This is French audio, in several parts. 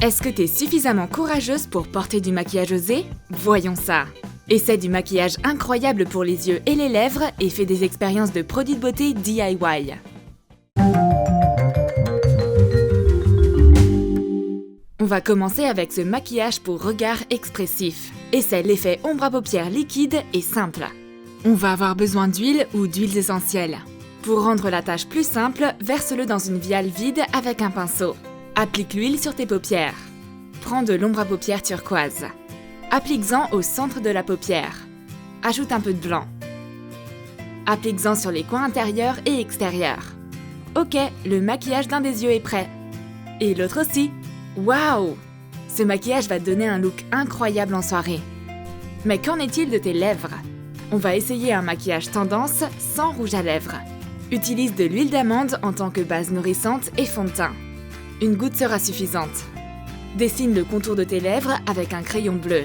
Est-ce que t'es suffisamment courageuse pour porter du maquillage osé? Voyons ça! Essaie du maquillage incroyable pour les yeux et les lèvres et fais des expériences de produits de beauté DIY. On va commencer avec ce maquillage pour regard expressif. Essaie l'effet ombre à paupières liquide et simple. On va avoir besoin d'huile ou d'huiles essentielles. Pour rendre la tâche plus simple, verse-le dans une viale vide avec un pinceau. Applique l'huile sur tes paupières. Prends de l'ombre à paupières turquoise. Applique-en au centre de la paupière. Ajoute un peu de blanc. Applique-en sur les coins intérieurs et extérieurs. Ok, le maquillage d'un des yeux est prêt. Et l'autre aussi. Waouh! Ce maquillage va te donner un look incroyable en soirée. Mais qu'en est-il de tes lèvres? On va essayer un maquillage tendance sans rouge à lèvres. Utilise de l'huile d'amande en tant que base nourrissante et fond de teint. Une goutte sera suffisante. Dessine le contour de tes lèvres avec un crayon bleu.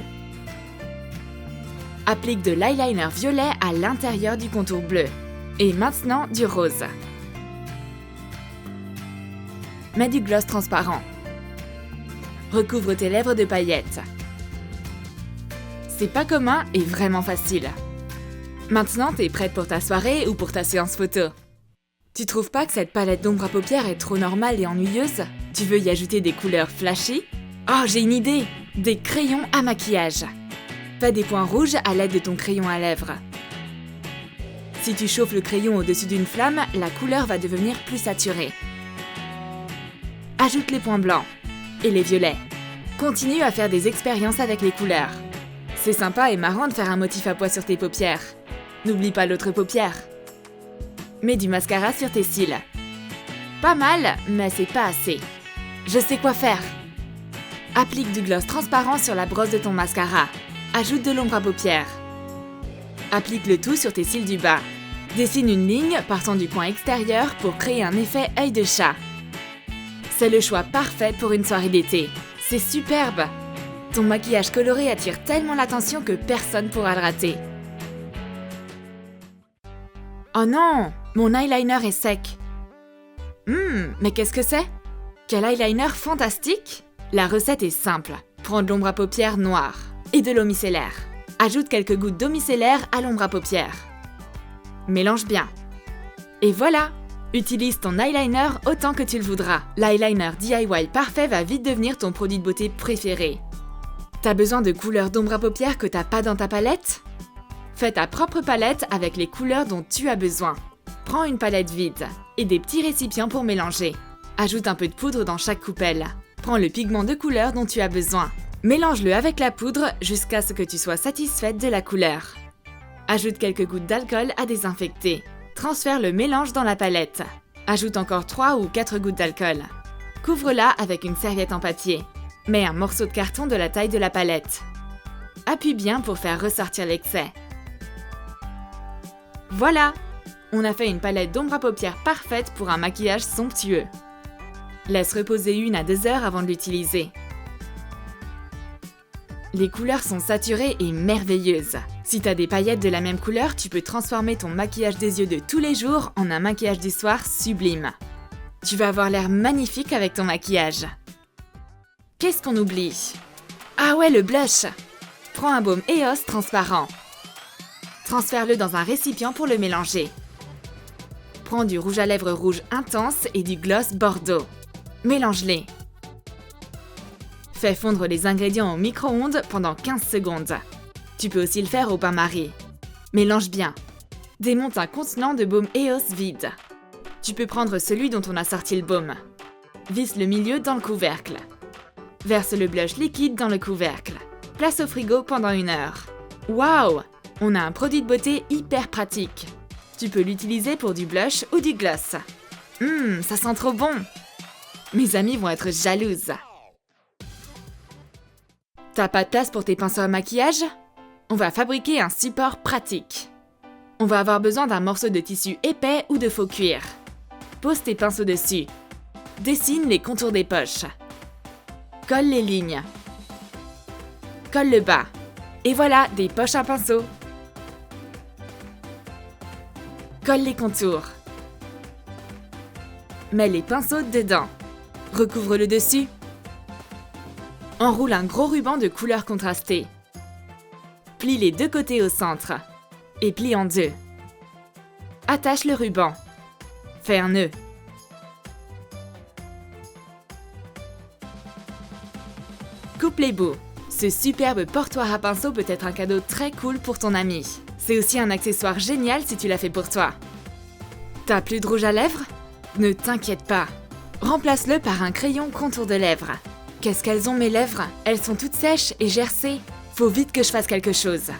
Applique de l'eyeliner violet à l'intérieur du contour bleu. Et maintenant, du rose. Mets du gloss transparent. Recouvre tes lèvres de paillettes. C'est pas commun et vraiment facile. Maintenant, t'es prête pour ta soirée ou pour ta séance photo. Tu trouves pas que cette palette d'ombre à paupières est trop normale et ennuyeuse? Tu veux y ajouter des couleurs flashy? Oh, j'ai une idée! Des crayons à maquillage. Fais des points rouges à l'aide de ton crayon à lèvres. Si tu chauffes le crayon au-dessus d'une flamme, la couleur va devenir plus saturée. Ajoute les points blancs et les violets. Continue à faire des expériences avec les couleurs. C'est sympa et marrant de faire un motif à pois sur tes paupières. N'oublie pas l'autre paupière. Mets du mascara sur tes cils. Pas mal, mais c'est pas assez. Je sais quoi faire. Applique du gloss transparent sur la brosse de ton mascara. Ajoute de l'ombre à paupières. Applique le tout sur tes cils du bas. Dessine une ligne partant du coin extérieur pour créer un effet œil de chat. C'est le choix parfait pour une soirée d'été. C'est superbe! Ton maquillage coloré attire tellement l'attention que personne pourra le rater. Oh non! Mon eyeliner est sec. Mais qu'est-ce que c'est? Quel eyeliner fantastique! La recette est simple. Prends de l'ombre à paupières noire et de l'eau micellaire. Ajoute quelques gouttes d'eau micellaire à l'ombre à paupières. Mélange bien. Et voilà! Utilise ton eyeliner autant que tu le voudras. L'eyeliner DIY parfait va vite devenir ton produit de beauté préféré. T'as besoin de couleurs d'ombre à paupières que t'as pas dans ta palette? Fais ta propre palette avec les couleurs dont tu as besoin. Prends une palette vide et des petits récipients pour mélanger. Ajoute un peu de poudre dans chaque coupelle. Prends le pigment de couleur dont tu as besoin. Mélange-le avec la poudre jusqu'à ce que tu sois satisfaite de la couleur. Ajoute quelques gouttes d'alcool à désinfecter. Transfère le mélange dans la palette. Ajoute encore 3 ou 4 gouttes d'alcool. Couvre-la avec une serviette en papier. Mets un morceau de carton de la taille de la palette. Appuie bien pour faire ressortir l'excès. Voilà! On a fait une palette d'ombre à paupières parfaite pour un maquillage somptueux. Laisse reposer 1 à 2 heures avant de l'utiliser. Les couleurs sont saturées et merveilleuses. Si t'as des paillettes de la même couleur, tu peux transformer ton maquillage des yeux de tous les jours en un maquillage du soir sublime. Tu vas avoir l'air magnifique avec ton maquillage. Qu'est-ce qu'on oublie? Ah ouais, le blush! Prends un baume EOS transparent. Transfère-le dans un récipient pour le mélanger. Prends du rouge à lèvres rouge intense et du gloss bordeaux. Mélange-les. Fais fondre les ingrédients au micro-ondes pendant 15 secondes. Tu peux aussi le faire au bain-marie. Mélange bien. Démonte un contenant de baume EOS vide. Tu peux prendre celui dont on a sorti le baume. Visse le milieu dans le couvercle. Verse le blush liquide dans le couvercle. Place au frigo pendant 1 heure. Waouh! On a un produit de beauté hyper pratique. Tu peux l'utiliser pour du blush ou du gloss. Ça sent trop bon! Mes amis vont être jalouses. T'as pas de place pour tes pinceaux à maquillage? On va fabriquer un support pratique. On va avoir besoin d'un morceau de tissu épais ou de faux cuir. Pose tes pinceaux dessus. Dessine les contours des poches. Colle les lignes. Colle le bas. Et voilà, des poches à pinceau. Colle les contours. Mets les pinceaux dedans. Recouvre le dessus. Enroule un gros ruban de couleur contrastée. Plie les deux côtés au centre et plie en deux. Attache le ruban. Fais un nœud. Coupe les bouts. Ce superbe portoir à pinceau peut être un cadeau très cool pour ton ami. C'est aussi un accessoire génial si tu l'as fait pour toi. T'as plus de rouge à lèvres? Ne t'inquiète pas. Remplace-le par un crayon contour de lèvres. Qu'est-ce qu'elles ont mes lèvres? Elles sont toutes sèches et gercées. Faut vite que je fasse quelque chose.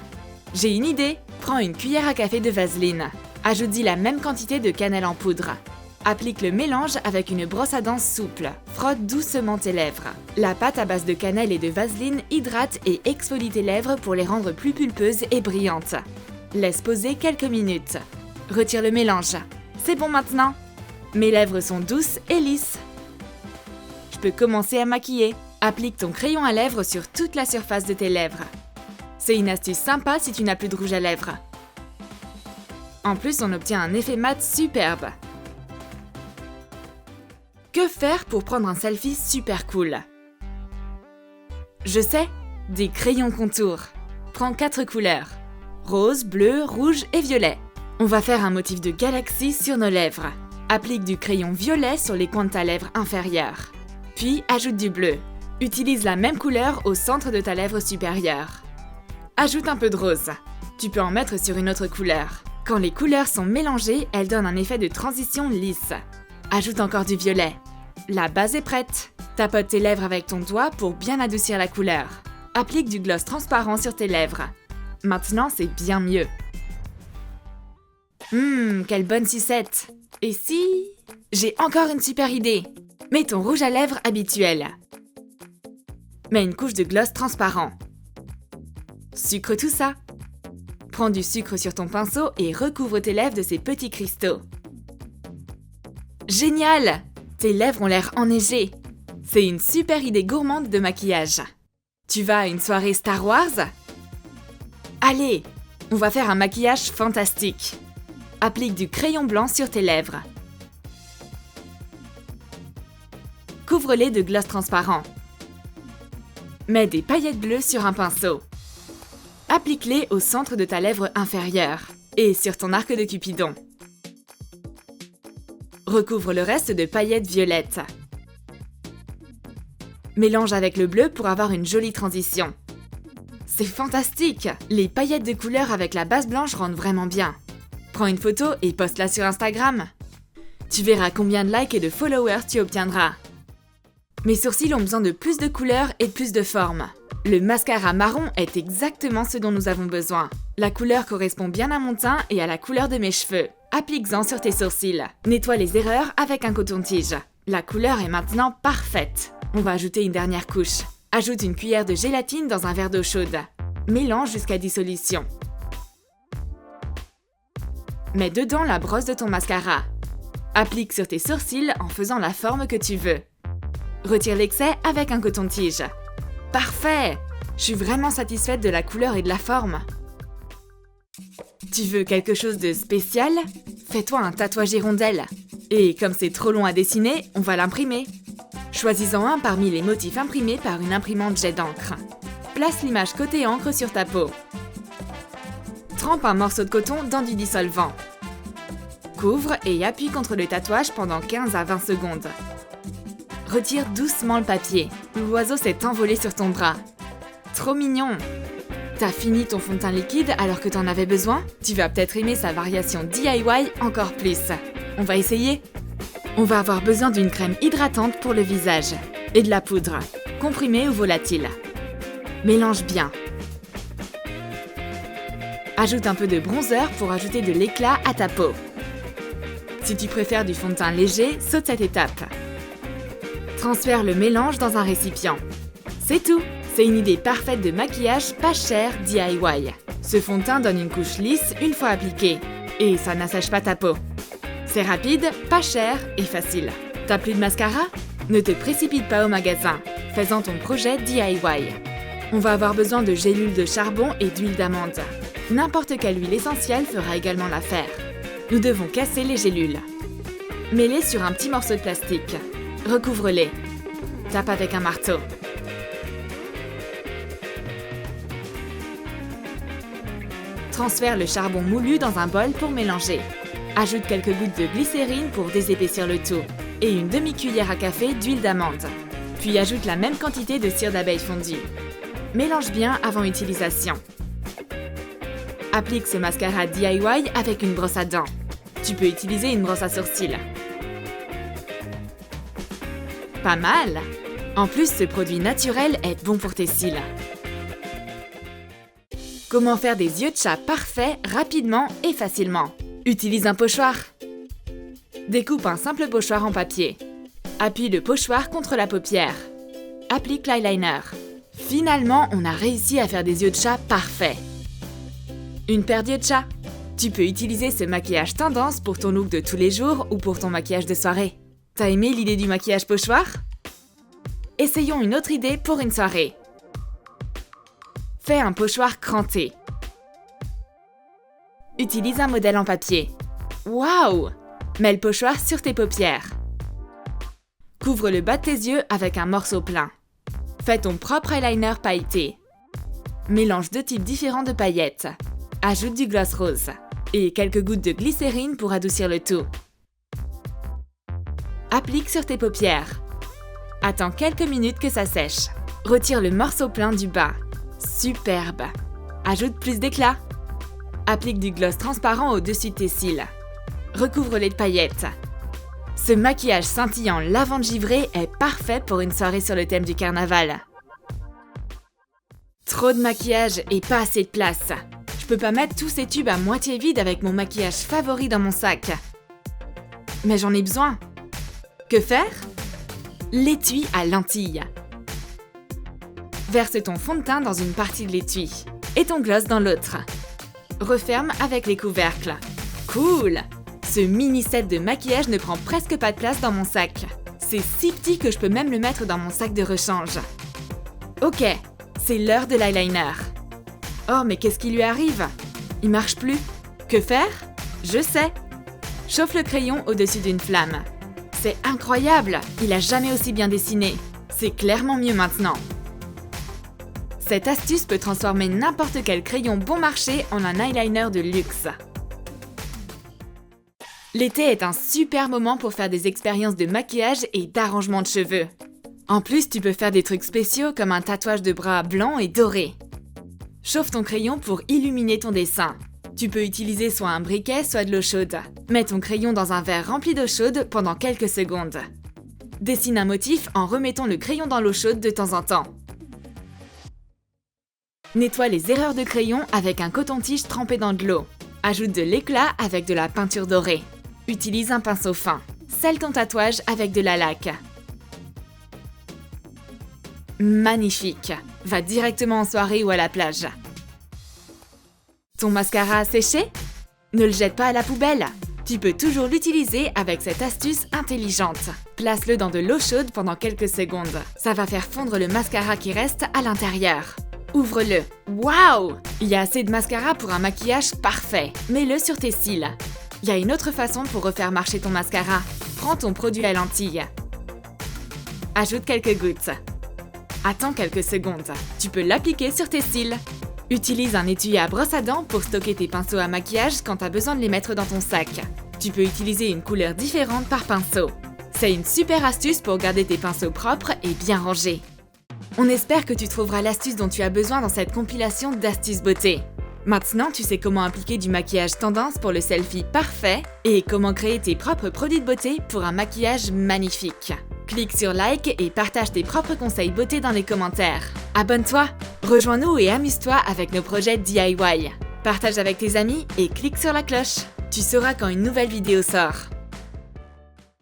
J'ai une idée. Prends une cuillère à café de vaseline. Ajoute-y la même quantité de cannelle en poudre. Applique le mélange avec une brosse à dents souple. Frotte doucement tes lèvres. La pâte à base de cannelle et de vaseline hydrate et exfolie tes lèvres pour les rendre plus pulpeuses et brillantes. Laisse poser quelques minutes. Retire le mélange. C'est bon maintenant. Mes lèvres sont douces et lisses. Je peux commencer à maquiller. Applique ton crayon à lèvres sur toute la surface de tes lèvres. C'est une astuce sympa si tu n'as plus de rouge à lèvres. En plus, on obtient un effet mat superbe. Que faire pour prendre un selfie super cool? Je sais, des crayons contours. Prends 4 couleurs. Rose, bleu, rouge et violet. On va faire un motif de galaxie sur nos lèvres. Applique du crayon violet sur les coins de ta lèvre inférieure. Puis ajoute du bleu. Utilise la même couleur au centre de ta lèvre supérieure. Ajoute un peu de rose. Tu peux en mettre sur une autre couleur. Quand les couleurs sont mélangées, elles donnent un effet de transition lisse. Ajoute encore du violet. La base est prête. Tapote tes lèvres avec ton doigt pour bien adoucir la couleur. Applique du gloss transparent sur tes lèvres. Maintenant, c'est bien mieux. Quelle bonne sucette! Et si... J'ai encore une super idée! Mets ton rouge à lèvres habituel. Mets une couche de gloss transparent. Sucre tout ça. Prends du sucre sur ton pinceau et recouvre tes lèvres de ces petits cristaux. Génial! Tes lèvres ont l'air enneigées. C'est une super idée gourmande de maquillage. Tu vas à une soirée Star Wars? Allez, on va faire un maquillage fantastique. Applique du crayon blanc sur tes lèvres. Couvre-les de gloss transparent. Mets des paillettes bleues sur un pinceau. Applique-les au centre de ta lèvre inférieure et sur ton arc de Cupidon. Recouvre le reste de paillettes violettes. Mélange avec le bleu pour avoir une jolie transition. C'est fantastique! Les paillettes de couleur avec la base blanche rendent vraiment bien. Prends une photo et poste-la sur Instagram. Tu verras combien de likes et de followers tu obtiendras. Mes sourcils ont besoin de plus de couleurs et de plus de formes. Le mascara marron est exactement ce dont nous avons besoin. La couleur correspond bien à mon teint et à la couleur de mes cheveux. Applique-en sur tes sourcils. Nettoie les erreurs avec un coton-tige. La couleur est maintenant parfaite. On va ajouter une dernière couche. Ajoute une cuillère de gélatine dans un verre d'eau chaude. Mélange jusqu'à dissolution. Mets dedans la brosse de ton mascara. Applique sur tes sourcils en faisant la forme que tu veux. Retire l'excès avec un coton-tige. Parfait! Je suis vraiment satisfaite de la couleur et de la forme. Tu veux quelque chose de spécial? Fais-toi un tatouage hirondelle. Et comme c'est trop long à dessiner, on va l'imprimer. Choisis-en un parmi les motifs imprimés par une imprimante jet d'encre. Place l'image côté encre sur ta peau. Trempe un morceau de coton dans du dissolvant. Couvre et appuie contre le tatouage pendant 15 à 20 secondes. Retire doucement le papier. L'oiseau s'est envolé sur ton bras. Trop mignon! T'as fini ton fond de teint liquide alors que t'en avais besoin? Tu vas peut-être aimer sa variation DIY encore plus. On va essayer? On va avoir besoin d'une crème hydratante pour le visage et de la poudre, comprimée ou volatile. Mélange bien. Ajoute un peu de bronzer pour ajouter de l'éclat à ta peau. Si tu préfères du fond de teint léger, saute cette étape. Transfère le mélange dans un récipient. C'est tout! C'est une idée parfaite de maquillage pas cher DIY. Ce fond de teint donne une couche lisse une fois appliqué. Et ça n'assèche pas ta peau. C'est rapide, pas cher et facile. T'as plus de mascara? Ne te précipite pas au magasin. Fais-en ton projet DIY. On va avoir besoin de gélules de charbon et d'huile d'amande. N'importe quelle huile essentielle fera également l'affaire. Nous devons casser les gélules. Mets-les sur un petit morceau de plastique. Recouvre-les. Tape avec un marteau. Transfère le charbon moulu dans un bol pour mélanger. Ajoute quelques gouttes de glycérine pour désépaissir le tout et une demi-cuillère à café d'huile d'amande. Puis ajoute la même quantité de cire d'abeille fondue. Mélange bien avant utilisation. Applique ce mascara DIY avec une brosse à dents. Tu peux utiliser une brosse à sourcils. Pas mal! En plus, ce produit naturel est bon pour tes cils. Comment faire des yeux de chat parfaits rapidement et facilement? Utilise un pochoir. Découpe un simple pochoir en papier. Appuie le pochoir contre la paupière. Applique l'eyeliner. Finalement, on a réussi à faire des yeux de chat parfaits. Une paire d'yeux de chat. Tu peux utiliser ce maquillage tendance pour ton look de tous les jours ou pour ton maquillage de soirée. T'as aimé l'idée du maquillage pochoir? Essayons une autre idée pour une soirée. Fais un pochoir cranté. Utilise un modèle en papier. Waouh! Mets le pochoir sur tes paupières. Couvre le bas de tes yeux avec un morceau plein. Fais ton propre eyeliner pailleté. Mélange 2 types différents de paillettes. Ajoute du gloss rose et quelques gouttes de glycérine pour adoucir le tout. Applique sur tes paupières. Attends quelques minutes que ça sèche. Retire le morceau plein du bas. Superbe! Ajoute plus d'éclat. Applique du gloss transparent au-dessus de tes cils. Recouvre-les de paillettes. Ce maquillage scintillant lavande givrée est parfait pour une soirée sur le thème du carnaval. Trop de maquillage et pas assez de place. Je peux pas mettre tous ces tubes à moitié vides avec mon maquillage favori dans mon sac. Mais j'en ai besoin. Que faire? L'étui à lentilles. Verse ton fond de teint dans une partie de l'étui et ton gloss dans l'autre. Referme avec les couvercles. Cool! Ce mini set de maquillage ne prend presque pas de place dans mon sac. C'est si petit que je peux même le mettre dans mon sac de rechange. Ok, c'est l'heure de l'eyeliner. Oh, mais qu'est-ce qui lui arrive? Il marche plus. Que faire? Je sais! Chauffe le crayon au-dessus d'une flamme. C'est incroyable! Il a jamais aussi bien dessiné. C'est clairement mieux maintenant. Cette astuce peut transformer n'importe quel crayon bon marché en un eyeliner de luxe. L'été est un super moment pour faire des expériences de maquillage et d'arrangement de cheveux. En plus, tu peux faire des trucs spéciaux comme un tatouage de bras blanc et doré. Chauffe ton crayon pour illuminer ton dessin. Tu peux utiliser soit un briquet, soit de l'eau chaude. Mets ton crayon dans un verre rempli d'eau chaude pendant quelques secondes. Dessine un motif en remettant le crayon dans l'eau chaude de temps en temps. Nettoie les erreurs de crayon avec un coton-tige trempé dans de l'eau. Ajoute de l'éclat avec de la peinture dorée. Utilise un pinceau fin. Scelle ton tatouage avec de la laque. Magnifique! Va directement en soirée ou à la plage. Ton mascara a séché? Ne le jette pas à la poubelle. Tu peux toujours l'utiliser avec cette astuce intelligente. Place-le dans de l'eau chaude pendant quelques secondes. Ça va faire fondre le mascara qui reste à l'intérieur. Ouvre-le. Waouh! Il y a assez de mascara pour un maquillage parfait. Mets-le sur tes cils. Il y a une autre façon pour refaire marcher ton mascara. Prends ton produit à lentilles. Ajoute quelques gouttes. Attends quelques secondes. Tu peux l'appliquer sur tes cils. Utilise un étui à brosse à dents pour stocker tes pinceaux à maquillage quand tu as besoin de les mettre dans ton sac. Tu peux utiliser une couleur différente par pinceau. C'est une super astuce pour garder tes pinceaux propres et bien rangés. On espère que tu trouveras l'astuce dont tu as besoin dans cette compilation d'astuces beauté. Maintenant, tu sais comment appliquer du maquillage tendance pour le selfie parfait et comment créer tes propres produits de beauté pour un maquillage magnifique. Clique sur like et partage tes propres conseils beauté dans les commentaires. Abonne-toi, rejoins-nous et amuse-toi avec nos projets DIY. Partage avec tes amis et clique sur la cloche. Tu sauras quand une nouvelle vidéo sort.